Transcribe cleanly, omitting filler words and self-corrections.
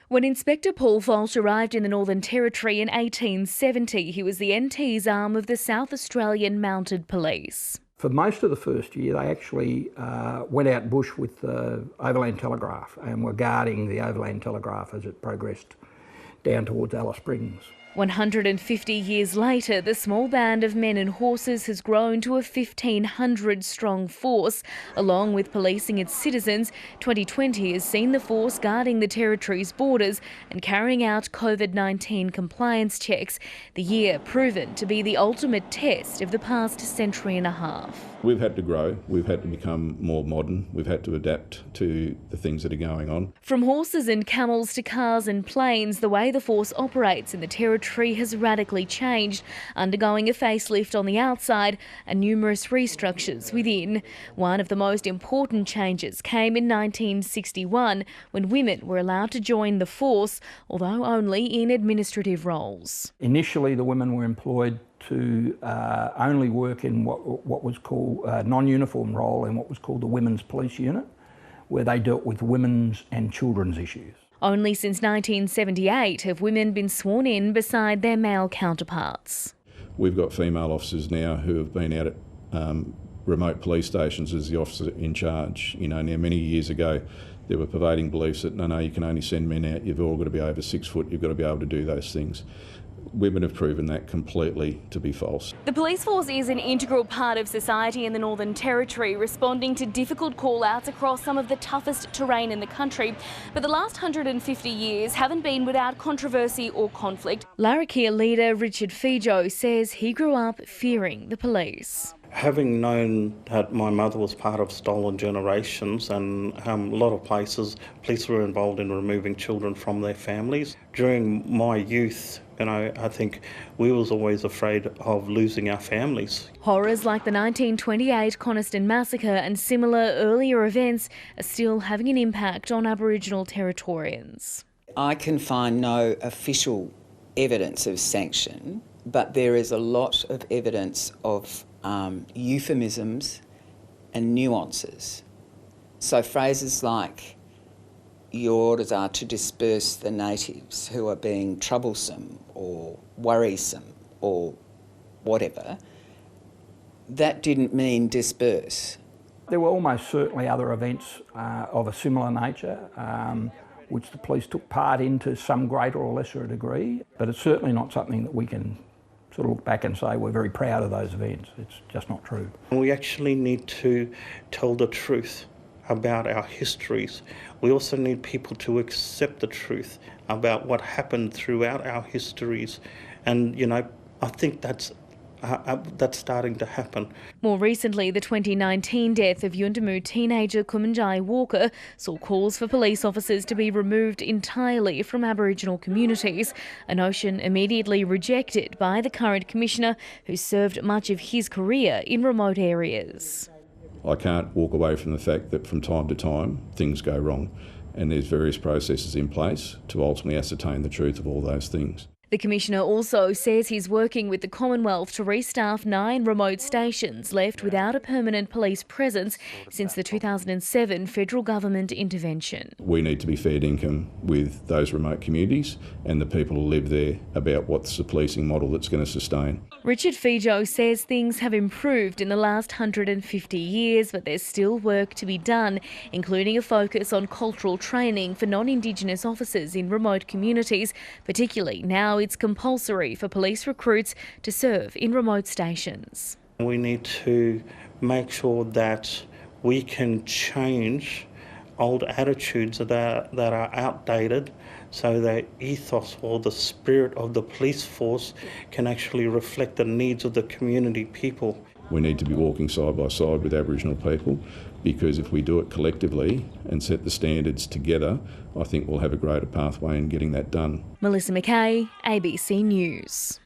When Inspector Paul Falsh arrived in the Northern Territory in 1870, he was the NT's arm of the South Australian Mounted Police. For most of the first year, they actually went out bush with the Overland Telegraph and were guarding the Overland Telegraph as it progressed down towards Alice Springs. 150 years later, the small band of men and horses has grown to a 1,500-strong force. Along with policing its citizens, 2020 has seen the force guarding the Territory's borders and carrying out COVID-19 compliance checks. The year proven to be the ultimate test of the past century and a half. We've had to grow, we've had to become more modern, we've had to adapt to the things that are going on. From horses and camels to cars and planes, the way the force operates in the Territory has radically changed, undergoing a facelift on the outside and numerous restructures within. One of the most important changes came in 1961 when women were allowed to join the force, although only in administrative roles. Initially, the women were employed to only work in what was called a non-uniform role in what was called the Women's Police Unit, where they dealt with women's and children's issues. Only since 1978 have women been sworn in beside their male counterparts. We've got female officers now who have been out at remote police stations as the officer in charge. Now many years ago there were pervading beliefs that no, you can only send men out, you've all got to be over 6 foot, you've got to be able to do those things. Women have proven that completely to be false. The police force is an integral part of society in the Northern Territory, responding to difficult call-outs across some of the toughest terrain in the country. But the last 150 years haven't been without controversy or conflict. Larrakia leader Richard Fijo says he grew up fearing the police. Having known that my mother was part of Stolen Generations and a lot of places, police were involved in removing children from their families. During my youth, I think we was always afraid of losing our families. Horrors like the 1928 Coniston massacre and similar earlier events are still having an impact on Aboriginal Territorians. I can find no official evidence of sanction, but there is a lot of evidence of euphemisms and nuances. So phrases like, your orders are to disperse the natives who are being troublesome or worrisome or whatever, that didn't mean disperse. There were almost certainly other events of a similar nature, which the police took part in to some greater or lesser degree, but it's certainly not something that we can sort of look back and say we're very proud of those events. It's just not true. We actually need to tell the truth about our histories. We also need people to accept the truth about what happened throughout our histories. And, I think that's starting to happen. More recently, the 2019 death of Yuendamu teenager Kumanjai Walker saw calls for police officers to be removed entirely from Aboriginal communities, a notion immediately rejected by the current Commissioner, who served much of his career in remote areas. I can't walk away from the fact that from time to time things go wrong, and there's various processes in place to ultimately ascertain the truth of all those things. The Commissioner also says he's working with the Commonwealth to restaff 9 remote stations left without a permanent police presence since the 2007 federal government intervention. We need to be fair dinkum with those remote communities and the people who live there about what's the policing model that's going to sustain. Richard Fijo says things have improved in the last 150 years, but there's still work to be done, including a focus on cultural training for non-Indigenous officers in remote communities, particularly now it's compulsory for police recruits to serve in remote stations. We need to make sure that we can change old attitudes that are outdated so that ethos or the spirit of the police force can actually reflect the needs of the community people. We need to be walking side by side with Aboriginal people, because if we do it collectively and set the standards together, I think we'll have a greater pathway in getting that done. Melissa McKay, ABC News.